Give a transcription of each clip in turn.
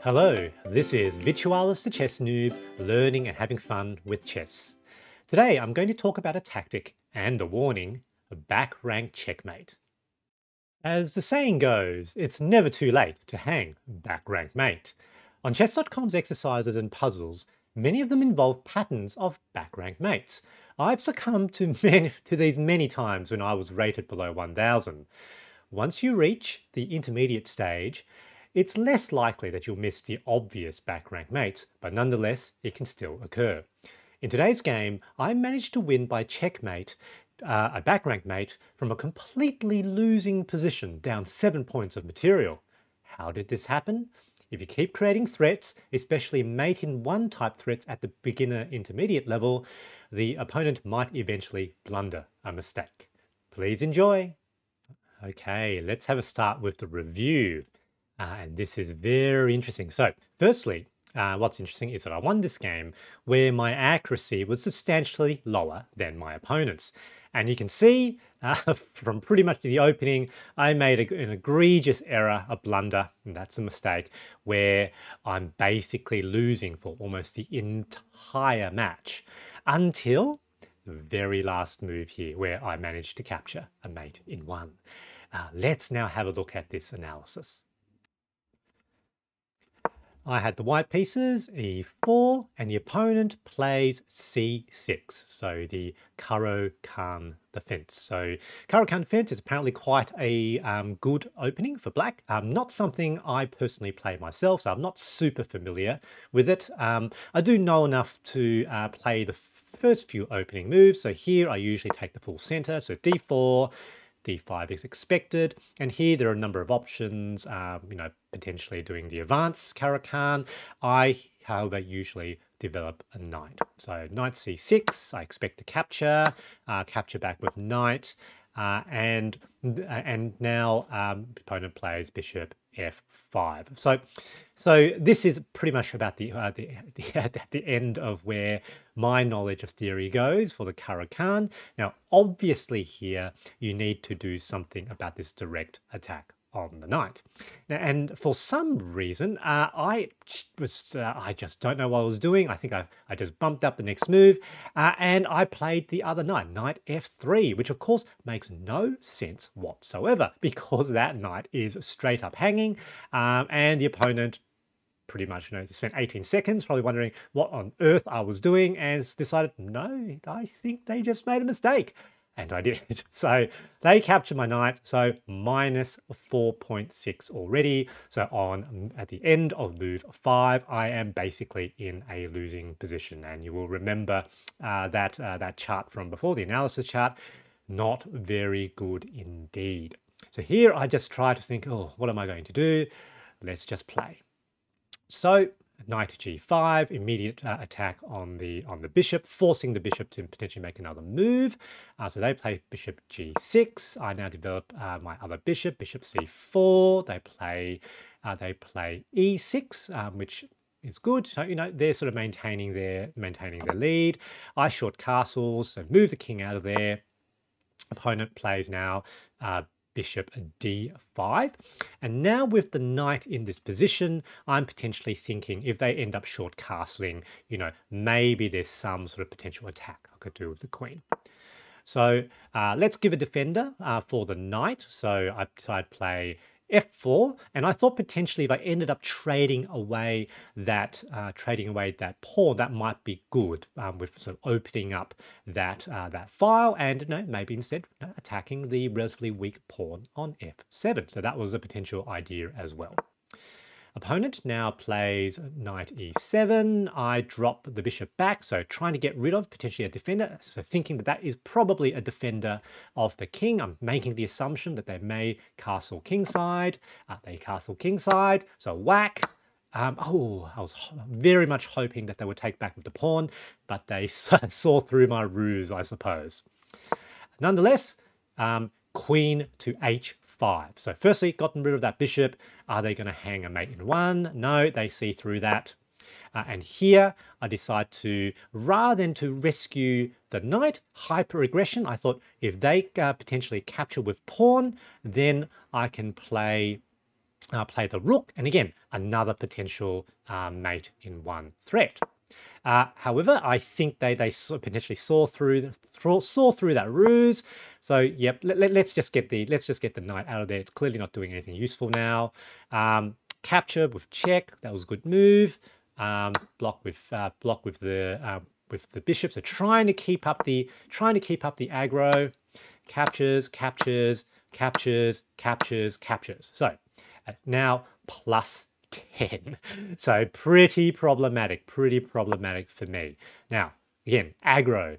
Hello, this is Virtualis the Chess Noob, learning and having fun with chess. Today I'm going to talk about a tactic and a warning, a back rank checkmate. As the saying goes, it's never too late to hang back rank mate. On chess.com's exercises and puzzles, many of them involve patterns of back rank mates. I've succumbed to these many times when I was rated below 1000. Once you reach the intermediate stage, it's less likely that you'll miss the obvious back rank mates, but nonetheless, it can still occur. In today's game, I managed to win by checkmate, a back rank mate, from a completely losing position, down 7 points of material. How did this happen? If you keep creating threats, especially mate in one type threats at the beginner intermediate level, the opponent might eventually blunder a mistake. Please enjoy. Okay, let's have a start with the review. And this is very interesting. So firstly, what's interesting is that I won this game where my accuracy was substantially lower than my opponent's. And you can see from pretty much the opening, I made an egregious error, a blunder, and that's a mistake, where I'm basically losing for almost the entire match until the very last move here, where I managed to capture a mate in one. Let's now have a look at this analysis. I had the white pieces, e4, and the opponent plays c6, so the Caro-Kann defense. So Caro-Kann defense is apparently quite a good opening for black. Not something I personally play myself, so I'm not super familiar with it. I do know enough to play the first few opening moves. So here I usually take the full center, so d4, d5 is expected, and here there are a number of options, potentially doing the advanced Caro-Kann. I, however, usually develop a knight. So knight c6, I expect to capture, capture back with knight, and now opponent plays bishop f5. So this is pretty much about at the end of where my knowledge of theory goes for the Caro-Kann. Now, obviously here you need to do something about this direct attack on the knight. Now, and for some reason, I just don't know what I was doing. I think I just bumped up the next move, and I played the other knight, knight f3, which of course makes no sense whatsoever because that knight is straight up hanging, and the opponent pretty much spent 18 seconds probably wondering what on earth I was doing and decided, no, I think they just made a mistake. And I did. So they captured my knight, so minus 4.6 already. So at the end of move 5, I am basically in a losing position. And you will remember that chart from before, the analysis chart, not very good indeed. So here I just try to think, oh, what am I going to do? Let's just play. So knight g5, immediate attack on the bishop, forcing the bishop to potentially make another move. So they play bishop g6. I now develop my other bishop, bishop c4. They play e6, which is good. So they're sort of maintaining their lead. I short castles, so move the king out of there. Opponent plays now bishop d5, and now with the knight in this position, I'm potentially thinking if they end up short castling, maybe there's some sort of potential attack I could do with the queen. So let's give a defender for the knight. So I decided to play f4, and I thought potentially if I ended up trading away that pawn, that might be good with sort of opening up that file, and maybe instead attacking the relatively weak pawn on f7. So that was a potential idea as well. Opponent now plays knight e7. I drop the bishop back, so trying to get rid of potentially a defender. So thinking that is probably a defender of the king. I'm making the assumption that they may castle kingside. They castle kingside, so whack. I was very much hoping that they would take back with the pawn, but they saw through my ruse, I suppose. Nonetheless, queen to h5. So firstly, gotten rid of that bishop. Are they going to hang a mate in one? No, they see through that. And here I decide to, rather than to rescue the knight, hyper-aggression, I thought if they potentially capture with pawn, then I can play play the rook, and again, another potential mate in one threat. However, I think they potentially saw through that ruse. So yep, let's just get the knight out of there. It's clearly not doing anything useful now. Capture with check. That was a good move. Block with the bishop. So trying to keep up the aggro. Captures. So now plus 10. So pretty problematic for me. Now, again, aggro,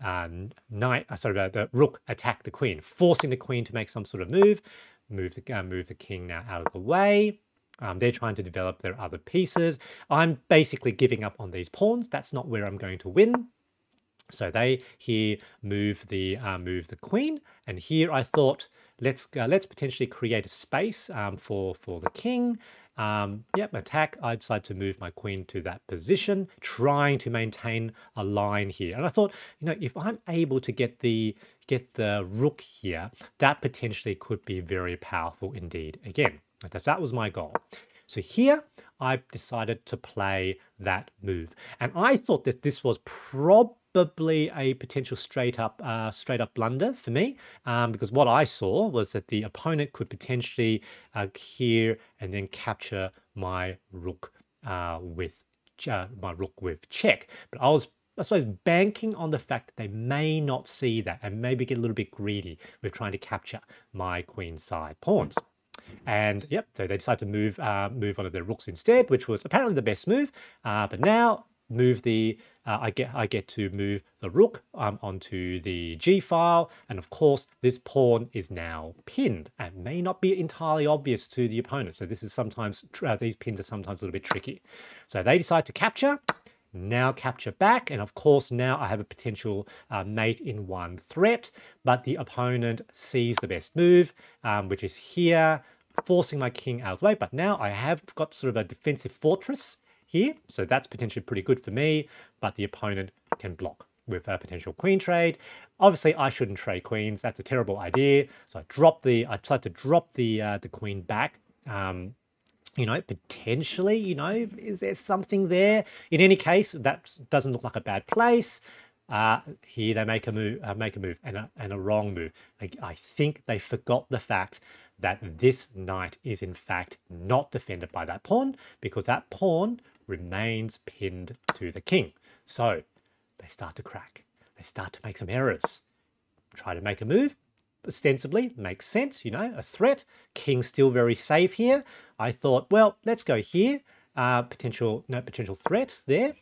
the rook attack the queen, forcing the queen to make some sort of move the king now out of the way. They're trying to develop their other pieces. I'm basically giving up on these pawns. That's not where I'm going to win. So they here move the queen, and here I thought let's potentially create a space for the king. Yep, attack. I decided to move my queen to that position, trying to maintain a line here. And I thought, if I'm able to get the rook here, that potentially could be very powerful indeed. Again, that was my goal. So here I decided to play that move, and I thought that this was probably a potential straight up blunder for me, because what I saw was that the opponent could potentially here and then capture my rook with check. But I suppose banking on the fact that they may not see that and maybe get a little bit greedy with trying to capture my queenside pawns. And yep, so they decided to move one of their rooks instead, which was apparently the best move. But now I get to move the rook onto the G file, and of course this pawn is now pinned and may not be entirely obvious to the opponent. So this is sometimes these pins are sometimes a little bit tricky. So they decide to capture. Now capture back, and of course now I have a potential mate in one threat, but the opponent sees the best move, which is here, forcing my king out of the way. But now I have got sort of a defensive fortress here, so that's potentially pretty good for me, but the opponent can block with a potential queen trade. Obviously I shouldn't trade queens, that's a terrible idea. So I decided to drop the queen back. Potentially, is there something there? In any case, that doesn't look like a bad place. Here they make a move, and a wrong move. I think they forgot the fact that this knight is in fact not defended by that pawn, because that pawn remains pinned to the king. So they start to crack. They start to make some errors. Try to make a move. Ostensibly makes sense, a threat. King's still very safe here. I thought, well, let's go here. Potential threat there.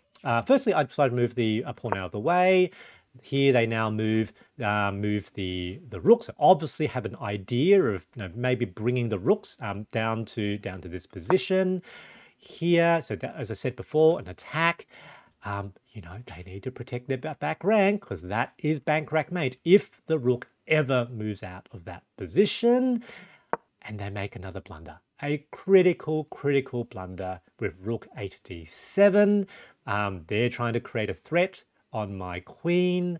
Firstly, I decided to move the pawn out of the way. Here they now move the rooks. So obviously have an idea of maybe bringing the rooks down to this position here. So that, as I said before, an attack. They need to protect their back rank, because that is bank rank mate if the rook ever moves out of that position. And they make another blunder, a critical blunder with rook d7. They're trying to create a threat on my queen,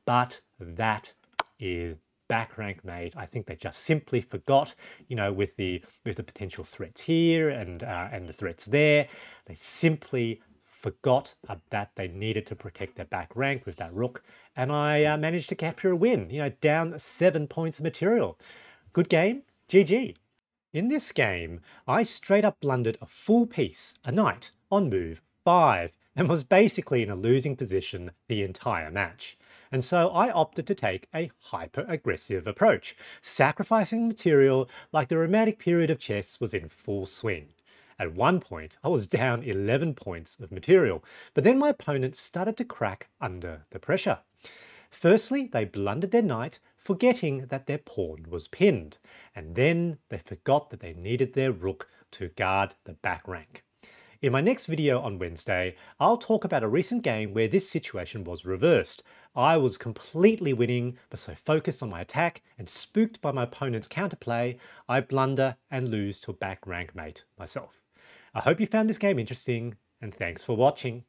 but that is back rank mate. I think they just simply forgot, with the potential threats here and the threats there. They simply forgot that they needed to protect their back rank with that rook, and I managed to capture a win, down 7 points of material. Good game, GG. In this game, I straight up blundered a full piece, a knight, on move 5, and was basically in a losing position the entire match. And so I opted to take a hyper-aggressive approach, sacrificing material like the romantic period of chess was in full swing. At one point, I was down 11 points of material, but then my opponent started to crack under the pressure. Firstly, they blundered their knight, forgetting that their pawn was pinned, and then they forgot that they needed their rook to guard the back rank. In my next video on Wednesday, I'll talk about a recent game where this situation was reversed. I was completely winning, but so focused on my attack and spooked by my opponent's counterplay, I blunder and lose to a back rank mate myself. I hope you found this game interesting, and thanks for watching.